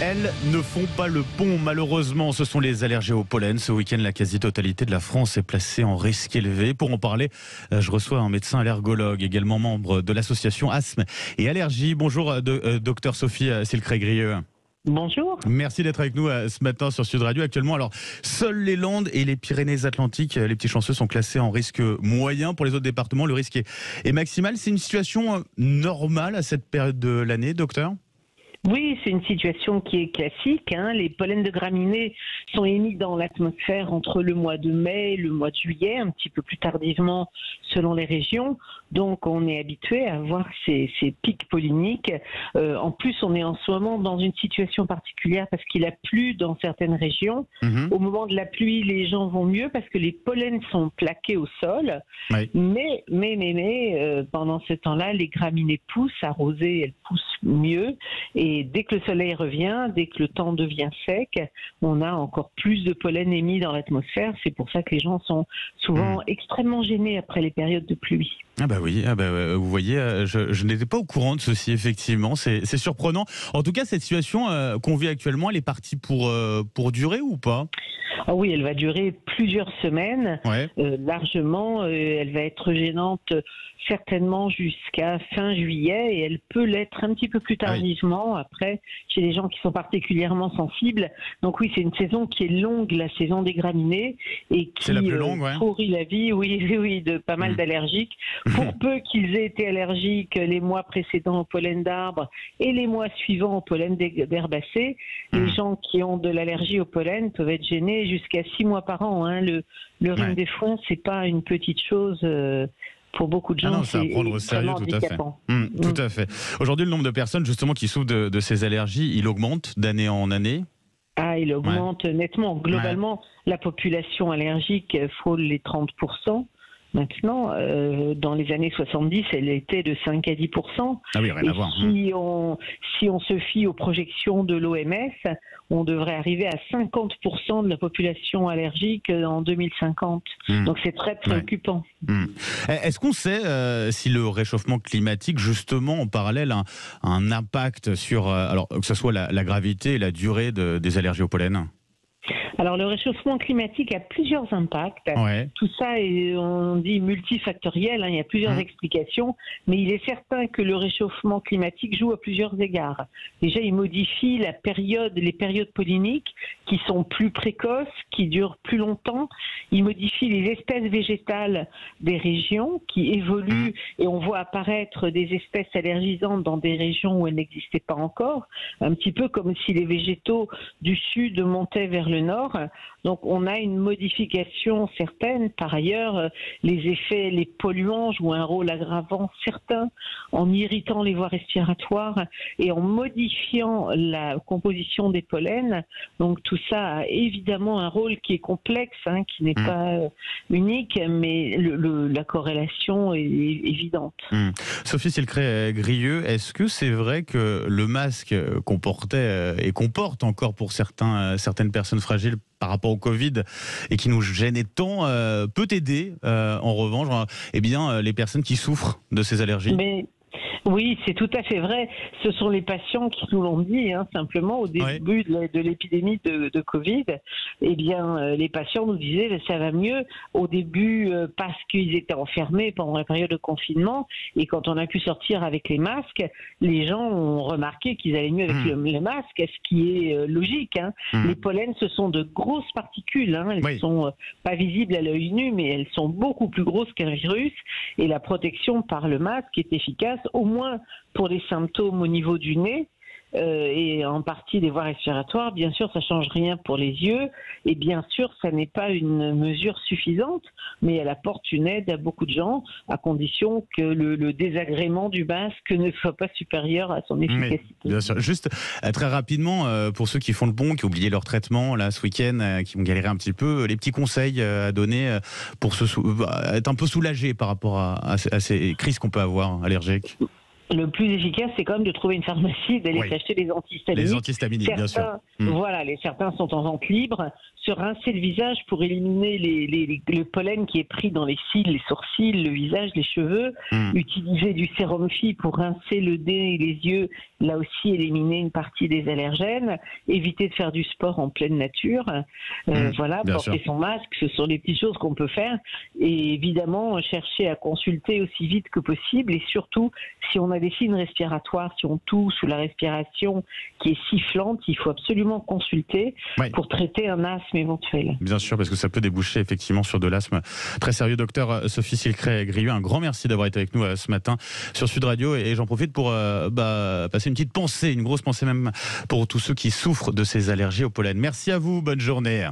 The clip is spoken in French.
Elles ne font pas le pont, malheureusement. Ce sont les allergies au pollen. Ce week-end, la quasi-totalité de la France est placée en risque élevé. Pour en parler, je reçois un médecin allergologue, également membre de l'association Asthme et Allergies. Bonjour, docteur Sophie Silcré-Grieux. Bonjour. Merci d'être avec nous ce matin sur Sud Radio. Actuellement, alors, seules les Landes et les Pyrénées-Atlantiques, les petits chanceux, sont classés en risque moyen. Pour les autres départements, le risque est maximal. C'est une situation normale à cette période de l'année, docteur ? Oui, c'est une situation qui est classique. Les pollens de graminées sont émis dans l'atmosphère entre le mois de mai et le mois de juillet, un petit peu plus tardivement selon les régions. Donc, on est habitué à voir ces pics polliniques. En plus, on est en ce moment dans une situation particulière parce qu'il a plu dans certaines régions. Au moment de la pluie, les gens vont mieux parce que les pollens sont plaqués au sol. Oui. Mais, pendant ce temps-là, les graminées poussent, arrosées, elles poussent mieux. Et dès que le soleil revient, dès que le temps devient sec, on a encore plus de pollen émis dans l'atmosphère. C'est pour ça que les gens sont souvent extrêmement gênés après les périodes de pluie. Ah bah oui, vous voyez, je n'étais pas au courant de ceci, effectivement, c'est surprenant. En tout cas, cette situation qu'on vit actuellement, elle est partie pour durer ou pas ? Ah oui, elle va durer plusieurs semaines, largement. Elle va être gênante certainement jusqu'à fin juillet et elle peut l'être un petit peu plus tardivement après chez les gens qui sont particulièrement sensibles. Donc oui, c'est une saison qui est longue, la saison des graminées, et qui pourrit la vie, de pas mal d'allergiques. Pour peu qu'ils aient été allergiques les mois précédents au pollen d'arbres et les mois suivants au pollen d'herbacées, les gens qui ont de l'allergie au pollen peuvent être gênés jusqu'à 6 mois par an. Le rhume des foins, c'est pas une petite chose. Pour beaucoup de gens, c'est à prendre au sérieux, tout à fait. Tout à fait. Aujourd'hui, le nombre de personnes justement qui souffrent de ces allergies, il augmente d'année en année. Il augmente nettement. Globalement, la population allergique frôle les 30%. Maintenant, dans les années 70, elle était de 5 à 10%. Ah oui, rien à voir. Si on se fie aux projections de l'OMS, on devrait arriver à 50% de la population allergique en 2050. Donc c'est très préoccupant. Est-ce qu'on sait si le réchauffement climatique, justement, en parallèle, a un impact sur, alors que ce soit la gravité et la durée des allergies au pollen ? Alors le réchauffement climatique a plusieurs impacts. Tout ça est, on dit, multifactoriel, il y a plusieurs explications, mais il est certain que le réchauffement climatique joue à plusieurs égards. Déjà, il modifie les périodes polliniques qui sont plus précoces, qui durent plus longtemps. Il modifie les espèces végétales des régions qui évoluent et on voit apparaître des espèces allergisantes dans des régions où elles n'existaient pas encore, un petit peu comme si les végétaux du sud montaient vers le nord. Donc on a une modification certaine. Par ailleurs, les polluants jouent un rôle aggravant certain en irritant les voies respiratoires et en modifiant la composition des pollens. Donc tout ça a évidemment un rôle qui est complexe, qui n'est pas unique, mais la corrélation est évidente. Sophie Silcré-Grieux, est-ce que c'est vrai que le masque qu'on portait et qu'on porte encore pour certaines personnes fragiles par rapport au Covid et qui nous gênait tant peut aider en revanche les personnes qui souffrent de ces allergies ? Oui, c'est tout à fait vrai. Ce sont les patients qui nous l'ont dit, simplement au début de l'épidémie de Covid. Les patients nous disaient ça va mieux au début parce qu'ils étaient enfermés pendant la période de confinement et quand on a pu sortir avec les masques, les gens ont remarqué qu'ils allaient mieux avec le masque, ce qui est logique. Les pollens, ce sont de grosses particules. Elles sont pas visibles à l'œil nu, mais elles sont beaucoup plus grosses qu'un virus et la protection par le masque est efficace, au moins pour les symptômes au niveau du nez et en partie des voies respiratoires. Bien sûr, ça ne change rien pour les yeux et bien sûr, ça n'est pas une mesure suffisante, mais elle apporte une aide à beaucoup de gens à condition que le désagrément du masque ne soit pas supérieur à son efficacité. Bien sûr. Juste très rapidement, pour ceux qui font le pont, qui ont oublié leur traitement là, ce week-end, qui vont galérer un petit peu, les petits conseils à donner pour être un peu soulagé par rapport à ces crises qu'on peut avoir allergiques. Le plus efficace, c'est quand même de trouver une pharmacie, d'aller s'acheter des antihistaminiques. Les antihistaminiques, bien sûr. Voilà, certains sont en vente libre. Se rincer le visage pour éliminer le pollen qui est pris dans les cils, les sourcils, le visage, les cheveux. Utiliser du sérum Phi pour rincer le nez et les yeux. Là aussi, éliminer une partie des allergènes. Éviter de faire du sport en pleine nature. Voilà, porter son masque, ce sont les petites choses qu'on peut faire. Et évidemment, chercher à consulter aussi vite que possible. Et surtout, si on a des signes respiratoires, si on tousse ou la respiration qui est sifflante, il faut absolument consulter pour traiter un asthme éventuel. Bien sûr, parce que ça peut déboucher effectivement sur de l'asthme très sérieux. Docteur Sophie Silcret-Grieux, un grand merci d'avoir été avec nous ce matin sur Sud Radio, et j'en profite pour passer une petite pensée, une grosse pensée même pour tous ceux qui souffrent de ces allergies au pollen. Merci à vous, bonne journée.